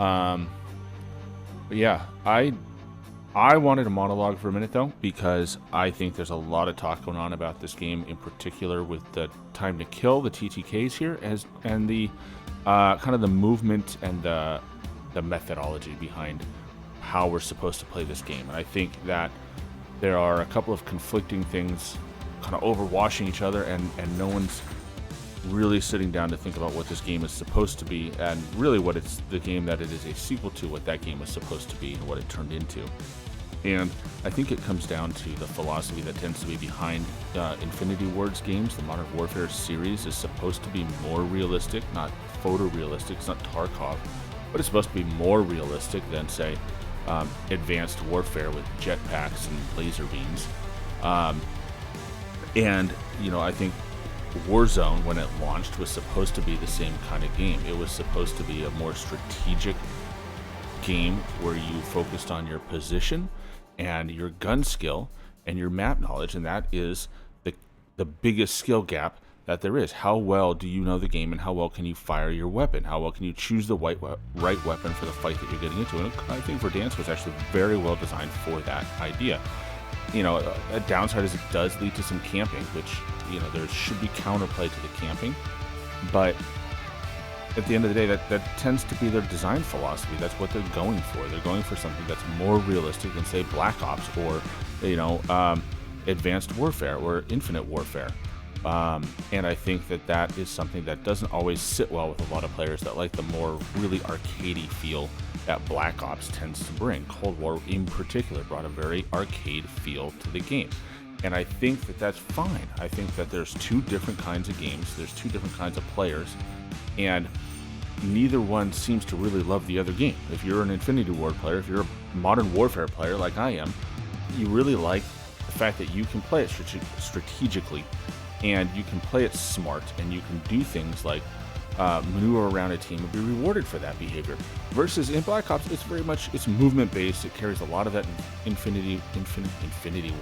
Um, but yeah, I wanted a monologue for a minute though, because I think there's a lot of talk going on about this game, in particular with the time to kill, the TTKs here, and the kind of the movement and the methodology behind how we're supposed to play this game. And I think that there are a couple of conflicting things kind of overwashing each other, and no one's really sitting down to think about what this game is supposed to be, and really what it's the game that it is a sequel to, what that game was supposed to be and what it turned into. And I think it comes down to the philosophy that tends to be behind Infinity Ward's games. The Modern Warfare series is supposed to be more realistic, not photorealistic. It's not Tarkov, but it's supposed to be more realistic than, say, Advanced Warfare with jetpacks and laser beams. And, I think Warzone, when it launched, was supposed to be the same kind of game. It was supposed to be a more strategic game where you focused on your position and your gun skill and your map knowledge, and that is the biggest skill gap that there is. How well do you know the game, and how well can you fire your weapon? How well can you choose the right weapon for the fight that you're getting into? And I think Verdansk was actually very well designed for that idea. A downside is it does lead to some camping, which, there should be counterplay to the camping. But at the end of the day, that tends to be their design philosophy. That's what they're going for. They're going for something that's more realistic than, say, Black Ops or, Advanced Warfare or Infinite Warfare. And I think that is something that doesn't always sit well with a lot of players that like the more really arcadey feel that Black Ops tends to bring. Cold War in particular brought a very arcade feel to the game. And I think that that's fine. I think that there's two different kinds of games. There's two different kinds of players. And neither one seems to really love the other game. If you're an Infinity Ward player, if you're a Modern Warfare player like I am, you really like the fact that you can play it strategically, and you can play it smart, and you can do things like maneuver around a team and be rewarded for that behavior. Versus in Black Ops, it's movement based. It carries a lot of that Infinity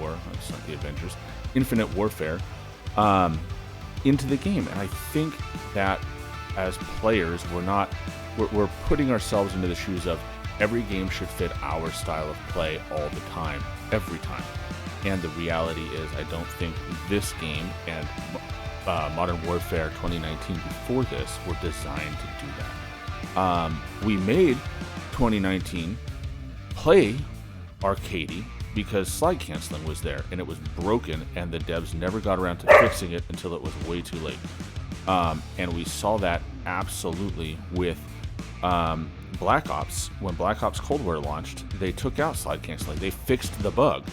War, it's not the Avengers, Infinite Warfare, into the game. And I think that as players, we're putting ourselves into the shoes of every game should fit our style of play all the time, every time. And the reality is, I don't think this game and Modern Warfare 2019 before this were designed to do that. We made 2019 play arcadey because slide canceling was there, and it was broken, and the devs never got around to fixing it until it was way too late. And we saw that absolutely with Black Ops. When Black Ops Cold War launched, they took out slide canceling. They fixed the bug.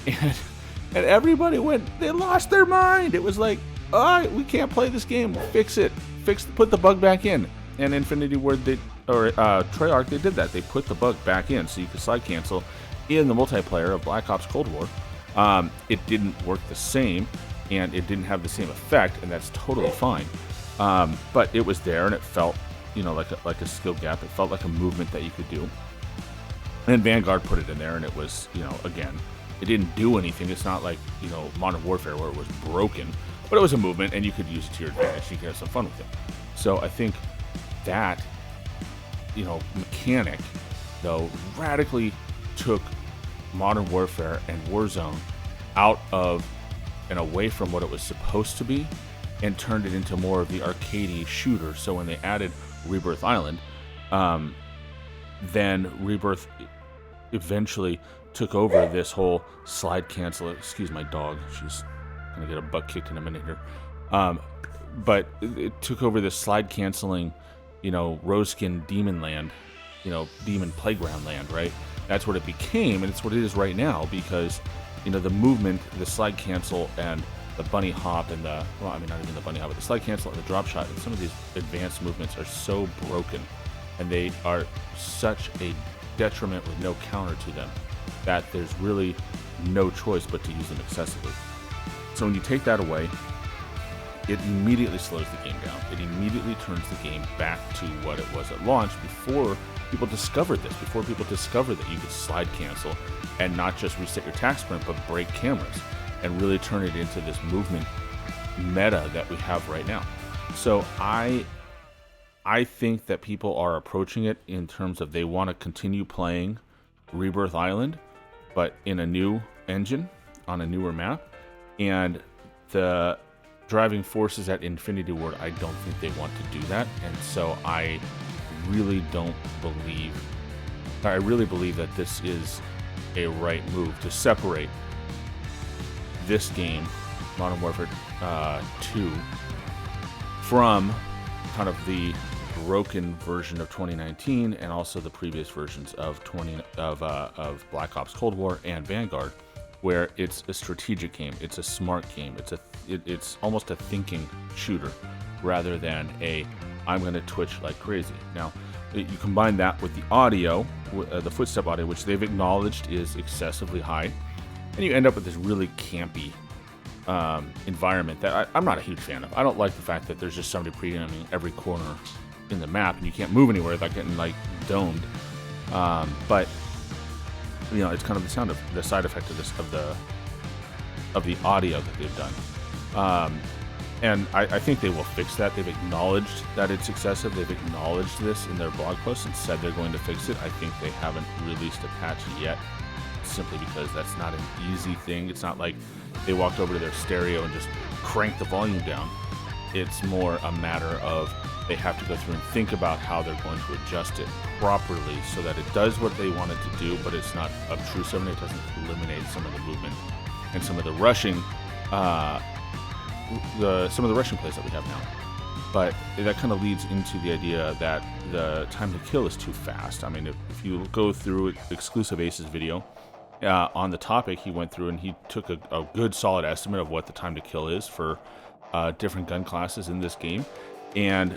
And everybody they lost their mind. It was like, all right, we can't play this game. Fix it. Put the bug back in. And Infinity Ward, Treyarch, they did that. They put the bug back in so you could slide cancel in the multiplayer of Black Ops Cold War. It didn't work the same, and it didn't have the same effect, and that's totally fine. But it was there, and it felt, like a skill gap. It felt like a movement that you could do. And Vanguard put it in there, and it was, again, it didn't do anything. It's not like, Modern Warfare where it was broken, but it was a movement, and you could use it to your advantage. You could have some fun with it. So I think that, mechanic, though, radically took Modern Warfare and Warzone out of and away from what it was supposed to be, and turned it into more of the arcadey shooter. So when they added Rebirth Island, then Rebirth eventually took over this whole slide cancel. Excuse my dog, she's gonna get a butt kicked in a minute here. But it took over this slide canceling, Roskin Demon Land, Demon Playground Land, right? That's what it became, and it's what it is right now, because the movement, the slide cancel, and the bunny hop, and not even the bunny hop, but the slide cancel and the drop shot, and some of these advanced movements are so broken, and they are such a detriment with no counter to them, that there's really no choice but to use them excessively. So when you take that away, it immediately slows the game down. It immediately turns the game back to what it was at launch, before people discovered this, before people discovered that you could slide cancel and not just reset your tac sprint, but break cameras and really turn it into this movement meta that we have right now. So I I think that people are approaching it in terms of they want to continue playing Rebirth Island, but in a new engine on a newer map. And the driving forces at Infinity Ward, I don't think they want to do that. And so I really believe that this is a right move to separate this game, Modern Warfare 2, from kind of the broken version of 2019 and also the previous versions of Black Ops Cold War and Vanguard, where it's a strategic game, it's a smart game, it's almost a thinking shooter rather than I'm going to twitch like crazy. Now, you combine that with the audio, the footstep audio, which they've acknowledged is excessively high, and you end up with this really campy environment that I'm not a huge fan of. I don't like the fact that there's just somebody pre-aiming every corner in the map and you can't move anywhere without getting like domed. But it's kind of the side effect of the audio that they've done. And I think they will fix that. They've acknowledged that it's excessive. They've acknowledged this in their blog post and said they're going to fix it. I think they haven't released a patch yet, simply because that's not an easy thing. It's not like they walked over to their stereo and just cranked the volume down. It's more a matter of they have to go through and think about how they're going to adjust it properly so that it does what they want it to do, but it's not obtrusive and it doesn't eliminate some of the movement and some of the rushing plays that we have now. But that kind of leads into the idea that the time to kill is too fast. I mean, if you go through Exclusive Ace's video on the topic, he went through and he took a good solid estimate of what the time to kill is for different gun classes in this game. And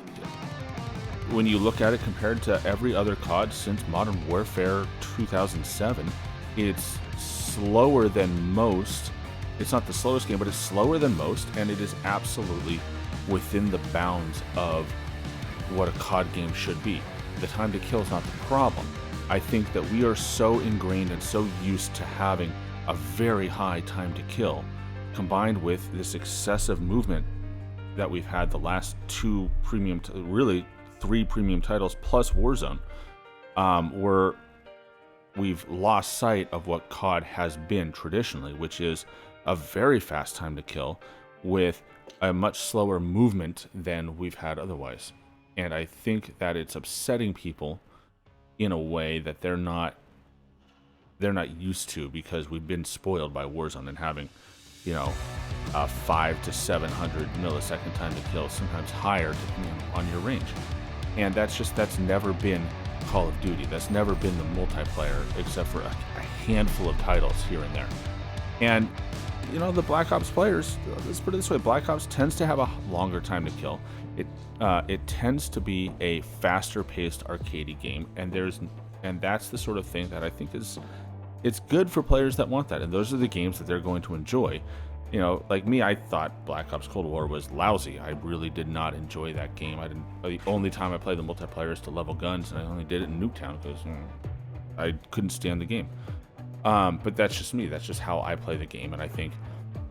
when you look at it compared to every other COD since Modern Warfare 2007, it's slower than most. It's not the slowest game, but it's slower than most, and it is absolutely within the bounds of what a COD game should be. The time to kill is not the problem. I think that we are so ingrained and so used to having a very high time to kill, combined with this excessive movement that we've had the last two really three premium titles plus Warzone, where we've lost sight of what COD has been traditionally, which is a very fast time to kill with a much slower movement than we've had otherwise. And I think that it's upsetting people in a way that they're not used to, because we've been spoiled by Warzone and having, a 500 to 700 millisecond time to kill, sometimes higher depending on your range. And that's never been Call of Duty. That's never been the multiplayer, except for a handful of titles here and there. And the Black Ops players, let's put it this way, Black Ops tends to have a longer time to kill. It tends to be a faster paced arcadey game, and that's the sort of thing that I think it's good for players that want that, and those are the games that they're going to enjoy. Like me, I thought Black Ops Cold War was lousy. I really did not enjoy that game. The only time I played the multiplayer is to level guns, and I only did it in Nuketown because I couldn't stand the game. But that's just me. That's just how I play the game, and I think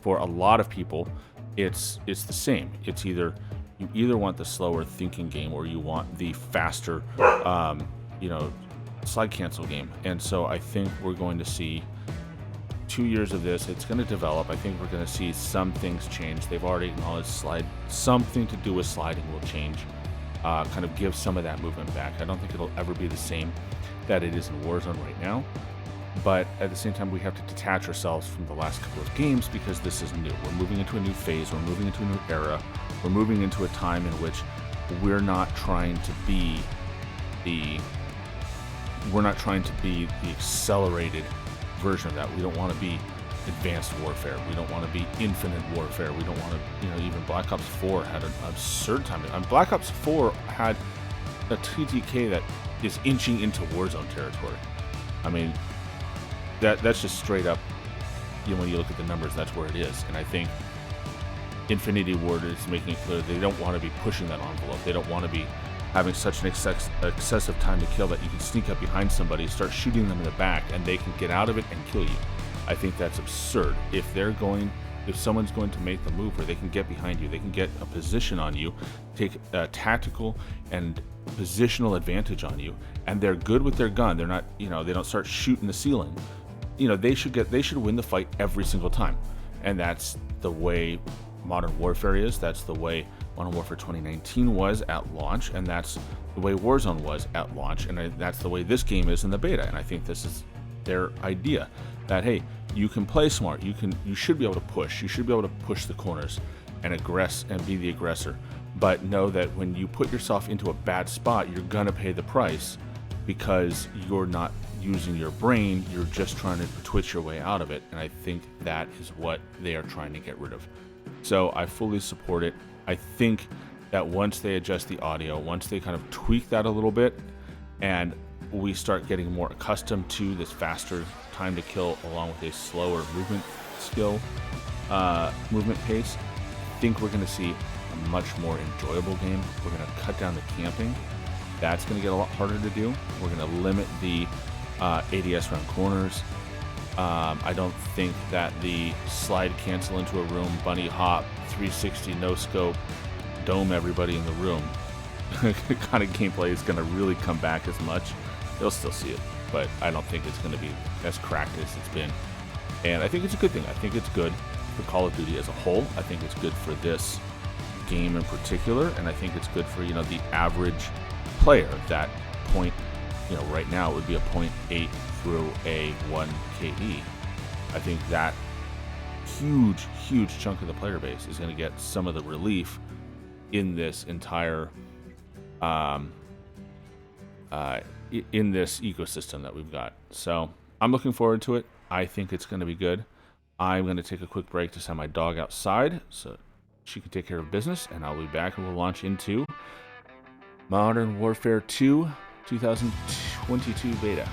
for a lot of people, it's the same. It's you either want the slower thinking game or you want the faster, slide cancel game. And so I think we're going to see 2 years of this. It's going to develop. I think we're going to see some things change. They've already acknowledged something to do with sliding will change, kind of give some of that movement back. I don't think it'll ever be the same that it is in Warzone right now. But at the same time, we have to detach ourselves from the last couple of games because this is new. We're moving into a new phase. We're moving into a new era. We're moving into a time in which we're not trying to be the accelerated version of that. We don't want to be advanced warfare. We don't want to be infinite warfare. We don't want to, even Black Ops 4 had an absurd time. Black Ops 4 had a TTK that is inching into Warzone territory. I mean, that's just straight up, when you look at the numbers, that's where it is. And I think Infinity Ward is making it clear they don't want to be pushing that envelope. They don't want to be having such an excessive time to kill that you can sneak up behind somebody, start shooting them in the back, and they can get out of it and kill you. I think that's absurd. If they're going if someone's going to make the move where they can get behind you, they can get a position on you, take a tactical and positional advantage on you, and they're good with their gun, they're not, they don't start shooting the ceiling, they should win the fight every single time. And that's the way Modern Warfare is. That's the way Modern Warfare 2019 was at launch, and that's the way Warzone was at launch, and that's the way this game is in the beta. And I think this is their idea, that hey, you can play smart, you should be able to push, you should be able to push the corners and aggress and be the aggressor, but know that when you put yourself into a bad spot, you're gonna pay the price, because you're not using your brain, you're just trying to twitch your way out of it. And I think that is what they are trying to get rid of. So I fully support it. I think that once they adjust the audio, once they kind of tweak that a little bit, and we start getting more accustomed to this faster time to kill along with a slower movement pace, I think we're going to see a much more enjoyable game. We're going to cut down the camping. That's going to get a lot harder to do. We're going to limit the ADS around corners. I don't think that the slide cancel into a room, bunny hop, 360 no scope, dome everybody in the room kind of gameplay is going to really come back as much. They'll still see it, but I don't think it's going to be as cracked as it's been. And I think it's a good thing. I think it's good for Call of Duty as a whole. I think it's good for this game in particular, and I think it's good for the average player. That point, right now it would be a 0.8 through a 1 KD. I think that huge chunk of the player base is going to get some of the relief in this entire in this ecosystem that we've got. So I'm looking forward to it. I think it's going to be good. I'm going to take a quick break to send my dog outside so she can take care of business, and I'll be back and we'll launch into Modern Warfare 2 2022 beta.